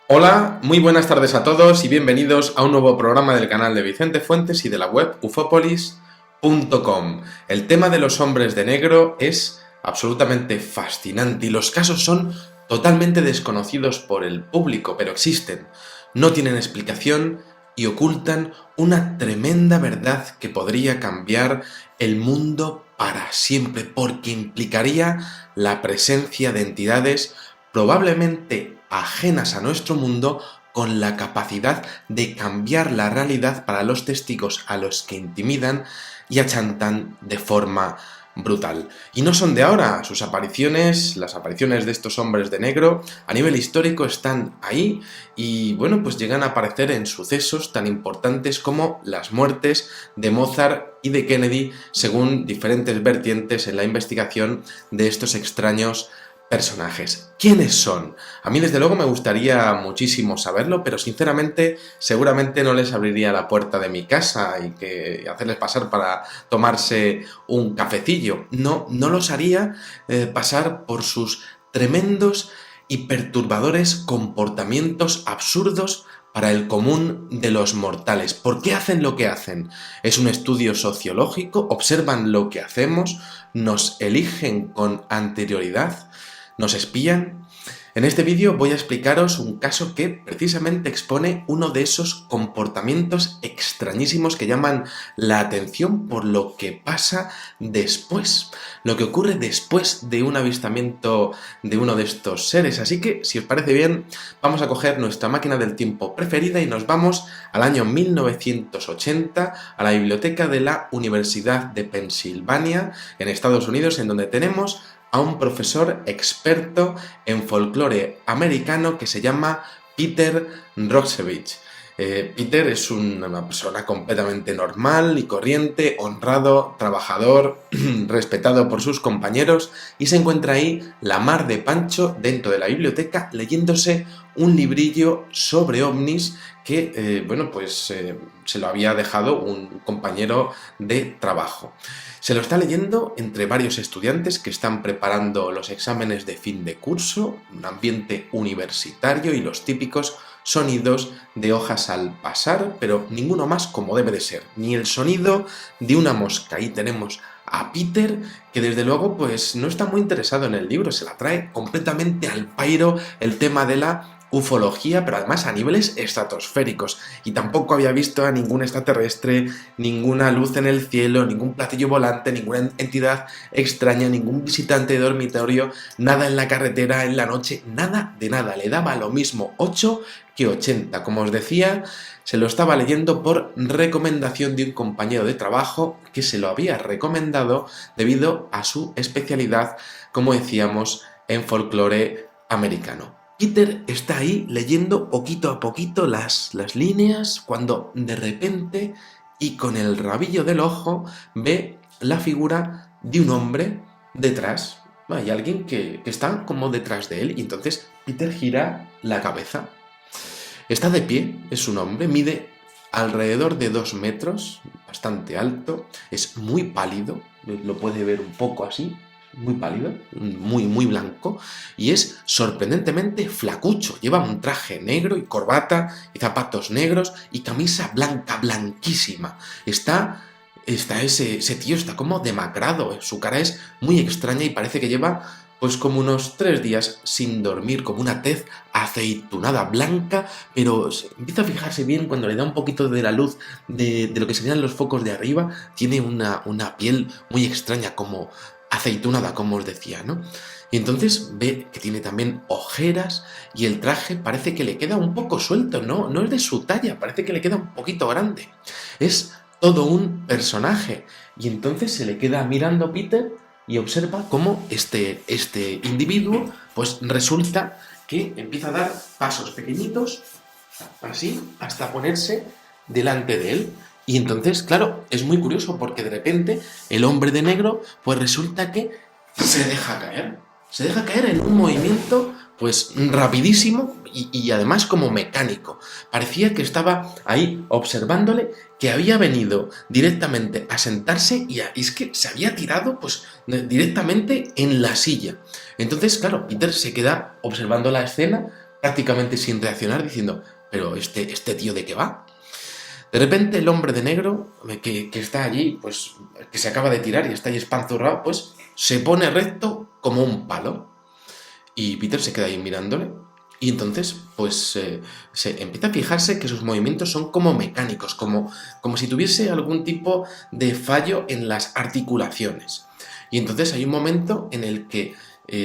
Hola, muy buenas tardes a todos y bienvenidos a un nuevo programa del canal de Vicente Fuentes y de la web ufopolis.com. El tema de los hombres de negro es absolutamente fascinante y los casos son totalmente desconocidos por el público, pero existen, no tienen explicación y ocultan una tremenda verdad que podría cambiar el mundo para siempre, porque implicaría la presencia de entidades probablemente ajenas a nuestro mundo, con la capacidad de cambiar la realidad para los testigos a los que intimidan y achantan de forma brutal. Y no son de ahora, sus apariciones, las apariciones de estos hombres de negro, a nivel histórico están ahí y bueno, pues llegan a aparecer en sucesos tan importantes como las muertes de Mozart y de Kennedy, según diferentes vertientes en la investigación de estos extraños personajes. ¿Quiénes son? A mí desde luego me gustaría muchísimo saberlo, pero sinceramente seguramente no les abriría la puerta de mi casa y que hacerles pasar para tomarse un cafecillo. No los haría pasar por sus tremendos y perturbadores comportamientos absurdos para el común de los mortales. ¿Por qué hacen lo que hacen? ¿Es un estudio sociológico? ¿Observan lo que hacemos? ¿Nos eligen con anterioridad? ¿Nos espían? En este vídeo voy a explicaros un caso que precisamente expone uno de esos comportamientos extrañísimos que llaman la atención por lo que pasa después, lo que ocurre después de un avistamiento de uno de estos seres. Así que, si os parece bien, vamos a coger nuestra máquina del tiempo preferida y nos vamos al año 1980 a la biblioteca de la Universidad de Pensilvania, en Estados Unidos, en donde tenemos a un profesor experto en folclore americano que se llama Peter Roksevich. Peter es una persona completamente normal y corriente, honrado, trabajador, respetado por sus compañeros, y se encuentra ahí la mar de Pancho dentro de la biblioteca leyéndose un librillo sobre ovnis que, se lo había dejado un compañero de trabajo. Se lo está leyendo entre varios estudiantes que están preparando los exámenes de fin de curso, un ambiente universitario y los típicos sonidos de hojas al pasar, pero ninguno más como debe de ser, ni el sonido de una mosca. Ahí tenemos a Peter, que desde luego pues no está muy interesado en el libro, se la trae completamente al pairo el tema de la ufología, pero además a niveles estratosféricos, y tampoco había visto a ningún extraterrestre, ninguna luz en el cielo, ningún platillo volante, ninguna entidad extraña, ningún visitante de dormitorio, nada en la carretera, en la noche, nada de nada, le daba lo mismo 8 que 80. Como os decía, se lo estaba leyendo por recomendación de un compañero de trabajo que se lo había recomendado debido a su especialidad, como decíamos, en folclore americano. Peter está ahí leyendo poquito a poquito las líneas cuando de repente y con el rabillo del ojo ve la figura de un hombre detrás. Hay alguien que está como detrás de él y entonces Peter gira la cabeza. Está de pie, es un hombre, mide alrededor de 2 metros, bastante alto, es muy pálido, lo puede ver un poco así, muy pálido, muy blanco, y es sorprendentemente flacucho. Lleva un traje negro y corbata y zapatos negros y camisa blanca, blanquísima. Ese tío está como demacrado, su cara es muy extraña y parece que lleva pues como unos 3 días sin dormir, como una tez aceitunada, blanca, pero se empieza a fijarse bien cuando le da un poquito de la luz de lo que serían los focos de arriba, tiene una piel muy extraña, como aceitunada, como os decía, ¿no? Y entonces ve que tiene también ojeras y el traje parece que le queda un poco suelto, no es de su talla, parece que le queda un poquito grande. Es todo un personaje. Y entonces se le queda mirando a Peter y observa cómo este individuo pues resulta que empieza a dar pasos pequeñitos, así, hasta ponerse delante de él. Y entonces, claro, es muy curioso porque de repente el hombre de negro pues resulta que se deja caer en un movimiento pues rapidísimo y además como mecánico. Parecía que estaba ahí observándole, que había venido directamente a sentarse y es que se había tirado pues directamente en la silla. Entonces, claro, Peter se queda observando la escena prácticamente sin reaccionar, diciendo, pero este tío ¿de qué va? De repente el hombre de negro, que está allí, pues que se acaba de tirar y está ahí espanzurrado, pues se pone recto como un palo. Y Peter se queda ahí mirándole. Y entonces, pues se empieza a fijarse que sus movimientos son como mecánicos, como si tuviese algún tipo de fallo en las articulaciones. Y entonces hay un momento en el que,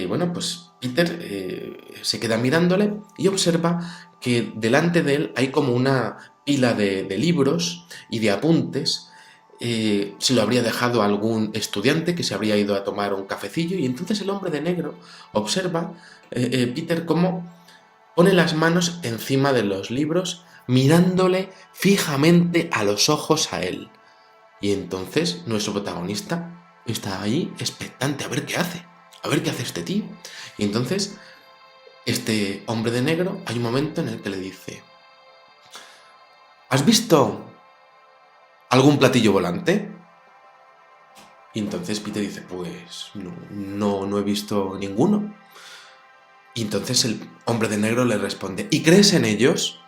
bueno, pues Peter se queda mirándole y observa que delante de él hay como una pila de libros y de apuntes. Se lo habría dejado a algún estudiante que se habría ido a tomar un cafecillo, y entonces el hombre de negro observa, Peter, cómo pone las manos encima de los libros, mirándole fijamente a los ojos a él. Y entonces nuestro protagonista está ahí expectante a ver qué hace este tío. Y entonces este hombre de negro, hay un momento en el que le dice, ¿has visto algún platillo volante? Y entonces Peter dice, pues no he visto ninguno. Y entonces el hombre de negro le responde, ¿y crees en ellos?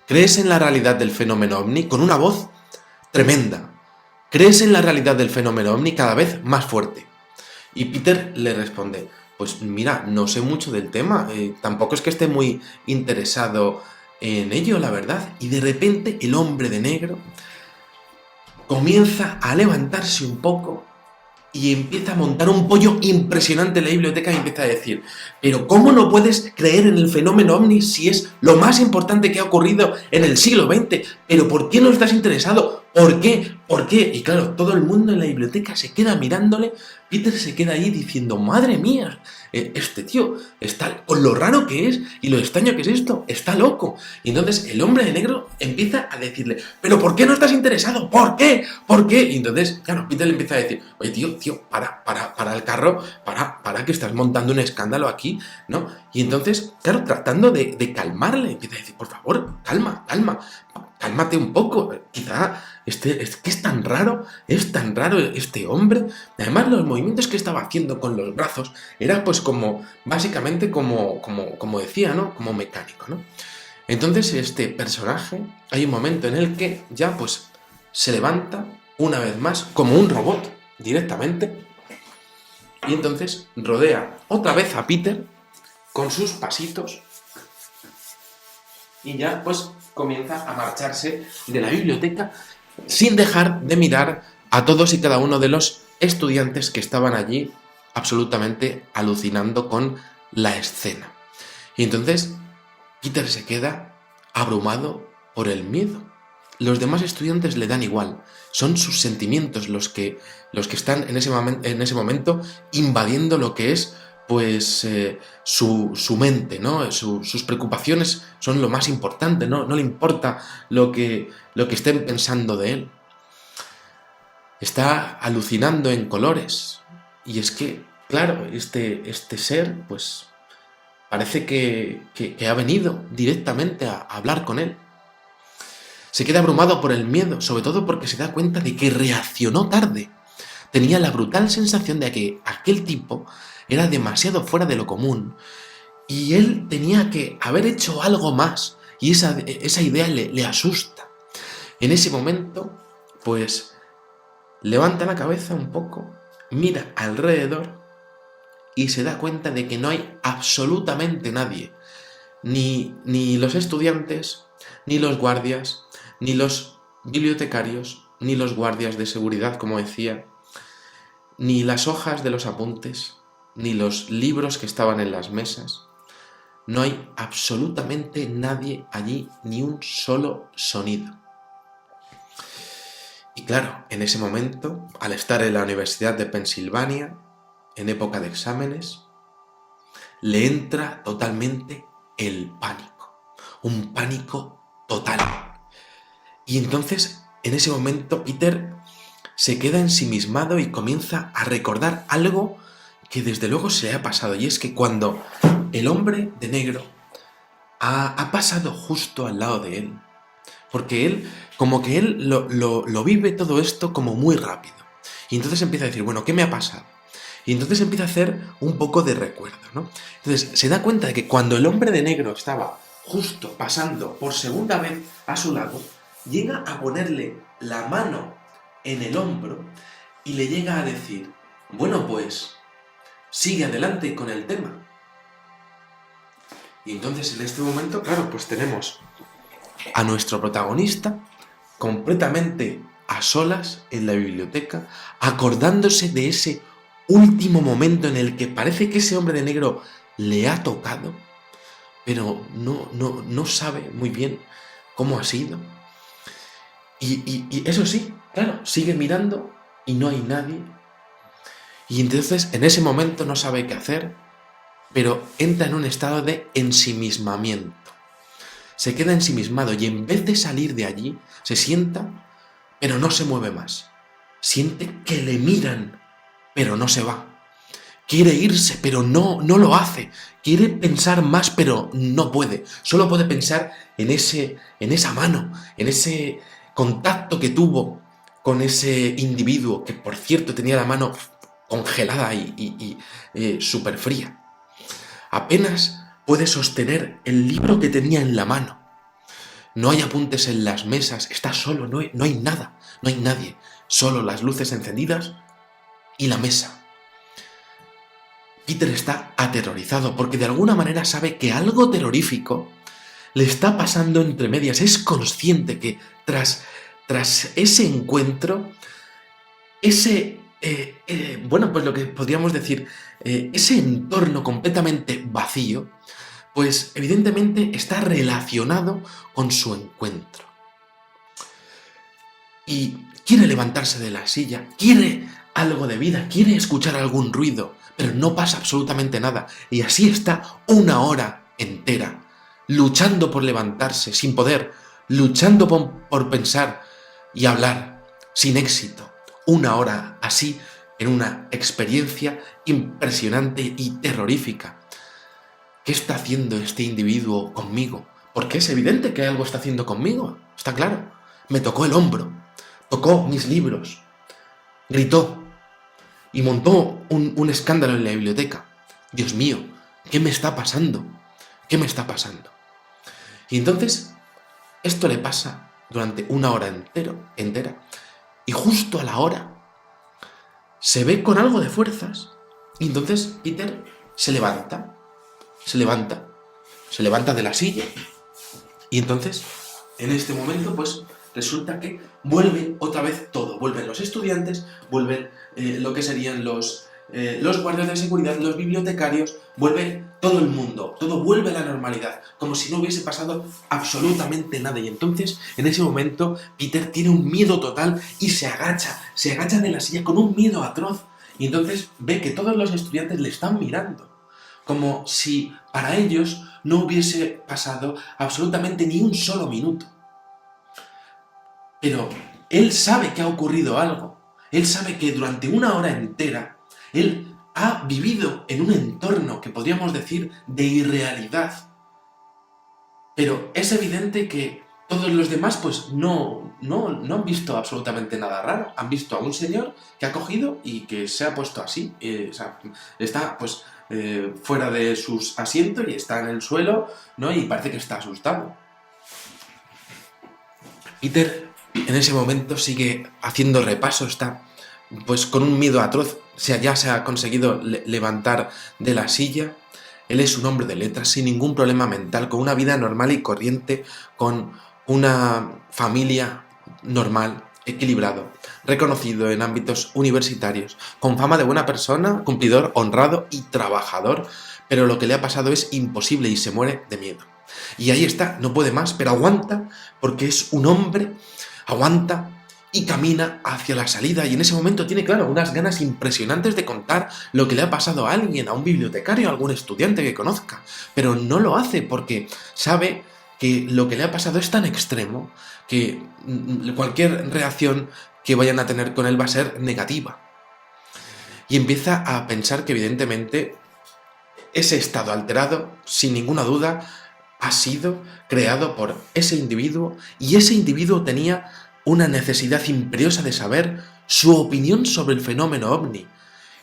¿Crees en la realidad del fenómeno ovni? Con una voz tremenda. ¿Crees en la realidad del fenómeno ovni? Cada vez más fuerte. Y Peter le responde, pues mira, no sé mucho del tema, tampoco es que esté muy interesado en ello, la verdad. Y de repente el hombre de negro comienza a levantarse un poco y empieza a montar un pollo impresionante en la biblioteca y empieza a decir, pero ¿cómo no puedes creer en el fenómeno ovni si es lo más importante que ha ocurrido en el siglo XX? ¿Pero por qué no estás interesado? ¿Por qué? ¿Por qué? Y claro, todo el mundo en la biblioteca se queda mirándole. Peter se queda ahí diciendo, madre mía, este tío está, con lo raro que es y lo extraño que es esto, está loco. Y entonces el hombre de negro empieza a decirle, pero ¿por qué no estás interesado? ¿Por qué? ¿Por qué? Y entonces, claro, Peter le empieza a decir, oye tío, para el carro, para que estás montando un escándalo aquí, ¿no? Y entonces, claro, tratando de calmarle, empieza a decir, por favor, cálmate un poco, quizá es que es tan raro este hombre. Además, los movimientos que estaba haciendo con los brazos era pues como, básicamente como decía, ¿no? Como mecánico, ¿no? Entonces este personaje, hay un momento en el que ya pues se levanta una vez más como un robot directamente, y entonces rodea otra vez a Peter con sus pasitos y ya pues comienza a marcharse de la biblioteca sin dejar de mirar a todos y cada uno de los estudiantes que estaban allí absolutamente alucinando con la escena. Y entonces Peter se queda abrumado por el miedo. Los demás estudiantes le dan igual, son sus sentimientos los que están en ese momento invadiendo lo que es pues su mente, ¿no? Sus preocupaciones son lo más importante, ¿no? No le importa lo que estén pensando de él. Está alucinando en colores. Y es que, claro, este ser, pues, parece que ha venido directamente a hablar con él. Se queda abrumado por el miedo, sobre todo porque se da cuenta de que reaccionó tarde. Tenía la brutal sensación de que aquel tipo era demasiado fuera de lo común y él tenía que haber hecho algo más, y esa idea le asusta. En ese momento, pues, levanta la cabeza un poco, mira alrededor y se da cuenta de que no hay absolutamente nadie, ni los estudiantes, ni los guardias, ni los bibliotecarios, ni los guardias de seguridad, como decía, ni las hojas de los apuntes, ni los libros que estaban en las mesas. No hay absolutamente nadie allí, ni un solo sonido. Y claro, en ese momento, al estar en la Universidad de Pensilvania, en época de exámenes, le entra totalmente el pánico, un pánico total. Y entonces, en ese momento, Peter se queda ensimismado y comienza a recordar algo que desde luego se le ha pasado, y es que cuando el hombre de negro ha pasado justo al lado de él, porque él, como que él lo vive todo esto como muy rápido, y entonces empieza a decir, bueno, ¿qué me ha pasado? Y entonces empieza a hacer un poco de recuerdo, ¿no? Entonces se da cuenta de que cuando el hombre de negro estaba justo pasando por segunda vez a su lado, llega a ponerle la mano en el hombro y le llega a decir, bueno, pues sigue adelante con el tema. Y entonces en este momento, claro, pues tenemos a nuestro protagonista completamente a solas en la biblioteca, acordándose de ese último momento en el que parece que ese hombre de negro le ha tocado, pero no sabe muy bien cómo ha sido. Y eso sí, claro, sigue mirando y no hay nadie. Y entonces en ese momento no sabe qué hacer, pero entra en un estado de ensimismamiento. Se queda ensimismado y en vez de salir de allí, se sienta, pero no se mueve más. Siente que le miran, pero no se va. Quiere irse, pero no lo hace. Quiere pensar más, pero no puede. Solo puede pensar en esa mano, en ese contacto que tuvo con ese individuo, que por cierto tenía la mano congelada y súper fría. Apenas puede sostener el libro que tenía en la mano. No hay apuntes en las mesas, está solo, no hay nada, no hay nadie. Solo las luces encendidas y la mesa. Peter está aterrorizado porque de alguna manera sabe que algo terrorífico le está pasando entre medias. Es consciente que tras ese encuentro, pues lo que podríamos decir, ese entorno completamente vacío, pues evidentemente está relacionado con su encuentro. Y quiere levantarse de la silla, quiere algo de vida, quiere escuchar algún ruido, pero no pasa absolutamente nada. Y así está una hora entera, luchando por levantarse, sin poder, luchando por pensar y hablar, sin éxito. Una hora así, en una experiencia impresionante y terrorífica. ¿Qué está haciendo este individuo conmigo? Porque es evidente que algo está haciendo conmigo, está claro. Me tocó el hombro, tocó mis libros, gritó y montó un escándalo en la biblioteca. Dios mío, ¿qué me está pasando? ¿Qué me está pasando? Y entonces, esto le pasa durante una hora entera, y justo a la hora se ve con algo de fuerzas, y entonces Peter se levanta de la silla, y entonces, en este momento, pues resulta que vuelve otra vez todo. Vuelven los estudiantes, vuelven lo que serían los guardias de seguridad, los bibliotecarios, vuelve todo el mundo, todo vuelve a la normalidad, como si no hubiese pasado absolutamente nada. Y entonces, en ese momento, Peter tiene un miedo total y se agacha de la silla con un miedo atroz. Y entonces ve que todos los estudiantes le están mirando, como si para ellos no hubiese pasado absolutamente ni un solo minuto. Pero él sabe que ha ocurrido algo. Él sabe que durante una hora entera él ha vivido en un entorno que podríamos decir de irrealidad. Pero es evidente que todos los demás pues no han visto absolutamente nada raro. Han visto a un señor que ha cogido y que se ha puesto así. Está pues fuera de sus asientos y está en el suelo, ¿no? Y parece que está asustado. Peter en ese momento sigue haciendo repaso, está pues con un miedo atroz, ya se ha conseguido levantar de la silla. Él es un hombre de letras, sin ningún problema mental, con una vida normal y corriente, con una familia normal, equilibrado, reconocido en ámbitos universitarios, con fama de buena persona, cumplidor, honrado y trabajador, pero lo que le ha pasado es imposible y se muere de miedo. Y ahí está, no puede más, pero aguanta, porque es un hombre, aguanta y camina hacia la salida, y en ese momento tiene, claro, unas ganas impresionantes de contar lo que le ha pasado a alguien, a un bibliotecario, a algún estudiante que conozca, pero no lo hace porque sabe que lo que le ha pasado es tan extremo que cualquier reacción que vayan a tener con él va a ser negativa. Y empieza a pensar que evidentemente ese estado alterado, sin ninguna duda, ha sido creado por ese individuo, y ese individuo tenía una necesidad imperiosa de saber su opinión sobre el fenómeno ovni.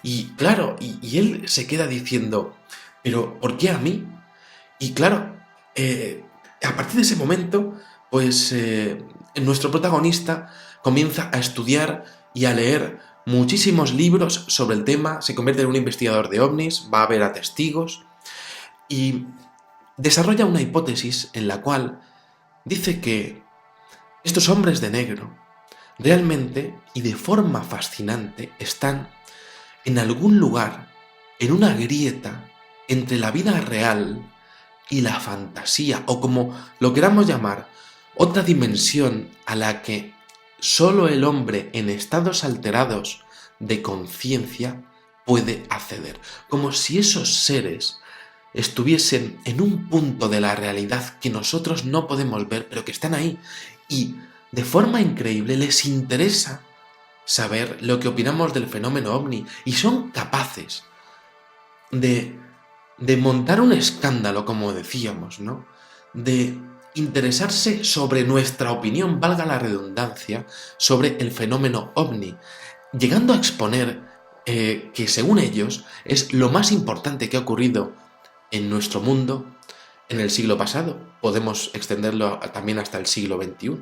Y claro, y él se queda diciendo, pero ¿por qué a mí? Y claro, a partir de ese momento, pues nuestro protagonista comienza a estudiar y a leer muchísimos libros sobre el tema, se convierte en un investigador de ovnis, va a ver a testigos y desarrolla una hipótesis en la cual dice que estos hombres de negro realmente y de forma fascinante están en algún lugar, en una grieta entre la vida real y la fantasía, o como lo queramos llamar, otra dimensión a la que solo el hombre en estados alterados de conciencia puede acceder, como si esos seres estuviesen en un punto de la realidad que nosotros no podemos ver, pero que están ahí, y de forma increíble les interesa saber lo que opinamos del fenómeno ovni, y son capaces de montar un escándalo, como decíamos, ¿no? De interesarse sobre nuestra opinión, valga la redundancia, sobre el fenómeno ovni, llegando a exponer que según ellos es lo más importante que ha ocurrido en nuestro mundo en el siglo pasado. Podemos extenderlo también hasta el siglo XXI.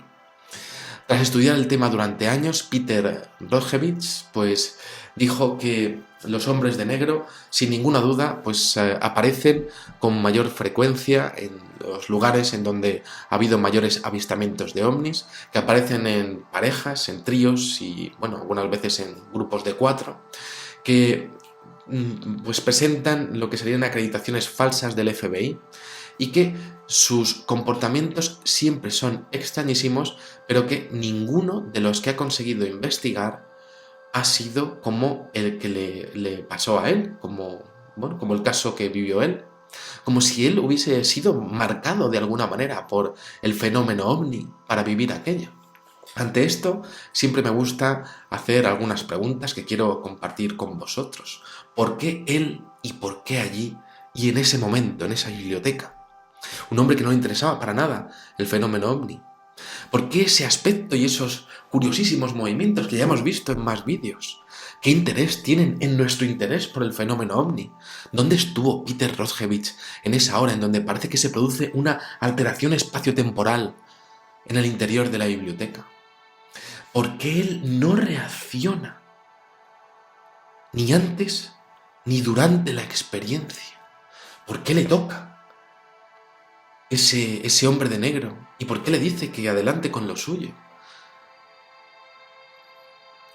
Tras estudiar el tema durante años, Peter Rodgevich pues dijo que los hombres de negro, sin ninguna duda, pues aparecen con mayor frecuencia en los lugares en donde ha habido mayores avistamientos de ovnis, que aparecen en parejas, en tríos y, bueno, algunas veces en grupos de 4, que pues presentan lo que serían acreditaciones falsas del FBI y que sus comportamientos siempre son extrañísimos, pero que ninguno de los que ha conseguido investigar ha sido como el que le pasó a él, como el caso que vivió él, como si él hubiese sido marcado de alguna manera por el fenómeno ovni para vivir aquello. Ante esto, siempre me gusta hacer algunas preguntas que quiero compartir con vosotros. ¿Por qué él y por qué allí y en ese momento, en esa biblioteca? Un hombre que no le interesaba para nada el fenómeno ovni. ¿Por qué ese aspecto y esos curiosísimos movimientos que ya hemos visto en más vídeos? ¿Qué interés tienen en nuestro interés por el fenómeno ovni? ¿Dónde estuvo Peter Rodgevich en esa hora en donde parece que se produce una alteración espaciotemporal en el interior de la biblioteca? ¿Por qué él no reacciona ni antes ni durante la experiencia? ¿Por qué le toca ese hombre de negro? ¿Y por qué le dice que adelante con lo suyo?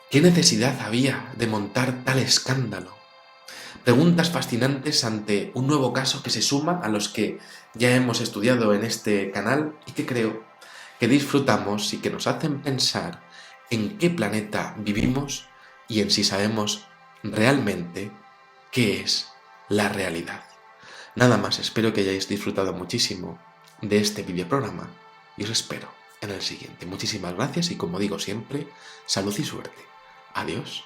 ¿Qué necesidad había de montar tal escándalo? Preguntas fascinantes ante un nuevo caso que se suma a los que ya hemos estudiado en este canal y que creo que disfrutamos y que nos hacen pensar en qué planeta vivimos y en si sabemos realmente qué es la realidad. Nada más, espero que hayáis disfrutado muchísimo de este videoprograma y os espero en el siguiente. Muchísimas gracias y, como digo siempre, salud y suerte. Adiós.